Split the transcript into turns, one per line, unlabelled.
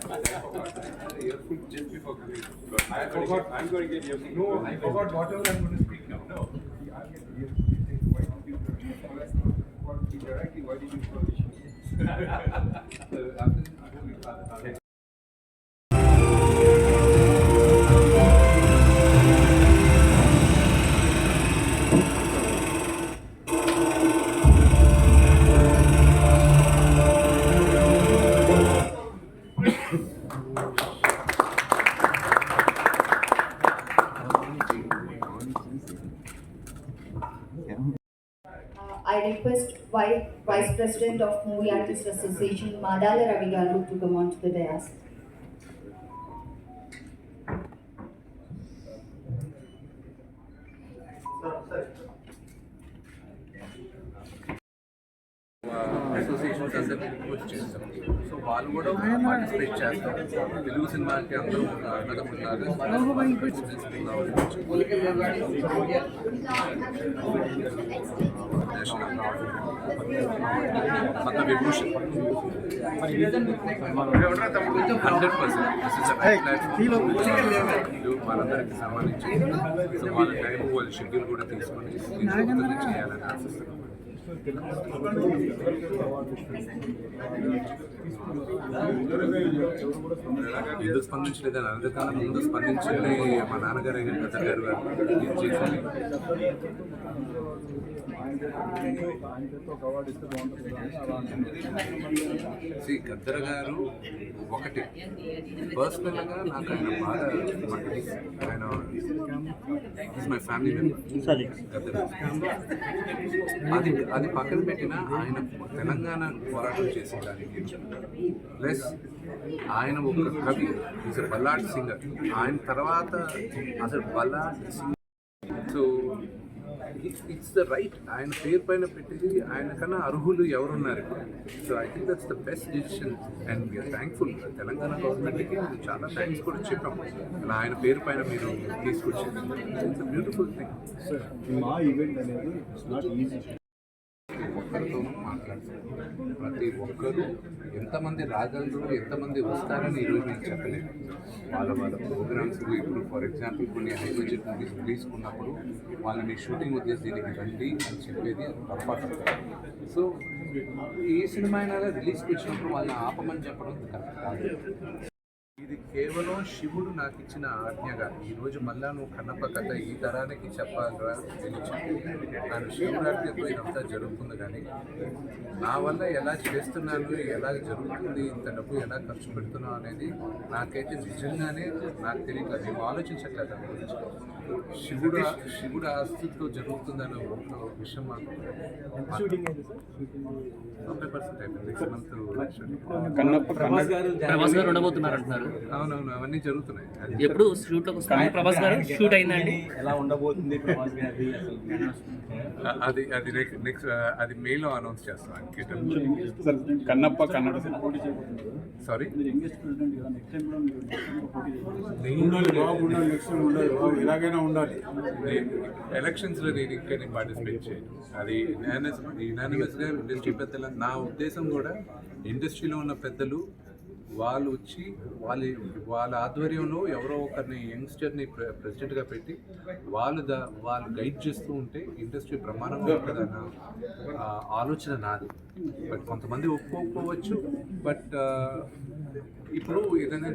Just before coming. I forgot. I'm going to get your. No, I forgot whatever I'm going to speak now. No. I'm getting directly. Why did you publish?
I request Vice President of Movie Artists Association, Madala Ravi Garu, to come onto the dais.
Associations అందరినీ request చేస్తాం. So వాళ్ళు కూడా participate చేస్తాం. తెలుగు సినిమాకి అందరూ అన్నదమ్ములాగా participate Padma Vibhushan 100% వాళ్ళందరికీ సంబంధించి so వాళ్ళ టైం వాళ్ళ షెడ్యూల్ కూడా తీసుకొని చేయాలని ఆశిస్తున్నాం. ఎందుకు స్పందించలేదని అందుకన్నా ముందు స్పందించింది మా నాన్నగారు గద్దర్ గారు చేసింది. గద్దర్ గారు ఒకటి పర్సనల్గా నాకు ఆయన బాగా ఆయన మై ఫ్యామిలీ మెంబర్ గద్దర్. అది పక్కన పెట్టిన ఆయన తెలంగాణ పోరాటం చేసేదానికి ప్లస్ ఆయన ఒక కవి, ఈజ్ బల్లాడ్ సింగర్. ఆయన తర్వాత అసలు ballad singer. So it's the right. ఆయన పేరు పైన పెట్టేది ఆయన కన్నా అర్హులు ఎవరున్నారు. So I think that's the best decision and we are thankful. Telangana గవర్నమెంట్కి మేము చాలా థ్యాంక్స్ కూడా చెప్పాం. అలా ఆయన పేరు పైన మీరు తీసుకొచ్చింది ఇట్స్ బ్యూటిఫుల్ థింగ్.
మా ఈవెంట్ అనేది
ఒక్కరితోనూ మాట్లాడతారు. ప్రతి ఒక్కరూ ఎంతమంది రాగలరు, ఎంతమంది వస్తారని ఈరోజు నేను చెప్పలేదు. వాళ్ళ ప్రోగ్రామ్స్ ఇప్పుడు ఫర్ ఎగ్జాంపుల్ కొన్ని హై బడ్జెట్ మూవీస్ తీసుకున్నప్పుడు వాళ్ళని షూటింగ్ ఉద్దేశం దీనికి రండి అని చెప్పేది పొరపాటు. సో ఏ సినిమా అయినా రిలీజ్కి వచ్చినప్పుడు వాళ్ళని ఆపమని చెప్పడం కరెక్ట్ కాదు. ఇది కేవలం శివుడు నాకు ఇచ్చిన ఆజ్ఞగా ఈరోజు మళ్ళా నువ్వు కన్నప్ప కథ ఈ తరానికి చెప్పాలరా తెలియచ్చు. నన్ను శివుడు ఆజ్ఞతో ఇదంతా జరుగుతుంది. కానీ నా వల్ల ఎలా చేస్తున్నాను, ఎలా జరుగుతుంది, ఇంత డబ్బు ఎలా ఖర్చు పెడుతున్నావు అనేది నాకైతే నిజంగానే నాకు తెలియక నేను ఆలోచించట్లేదు. దాని గురించి శివుడు ఆస్తితో జరుగుతుందన్న ఒక విషయం మాకు 100% అయిపోయింది. అవునవును, అవన్నీ జరుగుతున్నాయి.
ఎప్పుడు ప్రభాస్ గారు షూట్ అయిందండి,
ఎలా ఉండబోతుంది ప్రభాస్ గారి
అది అది నెక్స్ట్ అది మేలో అనౌన్స్ చేస్తాం.
కన్నప్ప కన్నడ
సారీ
ఇలాగైనా ఉండాలి.
ఎలక్షన్స్లో నేను ఇంకా పార్టిసిపేట్ చేయను. అది యునానిమస్గా ఇండస్ట్రీ పెద్దల నా ఉద్దేశం కూడా ఇండస్ట్రీలో ఉన్న పెద్దలు వాళ్ళు వచ్చి వాళ్ళ ఆధ్వర్యంలో ఎవరో ఒకరిని యంగ్స్టర్ని ప్రెసిడెంట్గా పెట్టి వాళ్ళు గైడ్ చేస్తూ ఉంటే ఇండస్ట్రీ బ్రహ్మాండంగా ఉంటుందన్న ఆలోచన నాది. బట్ కొంతమంది ఒప్పుకోకపోవచ్చు. బట్ ఇప్పుడు ఏదైనా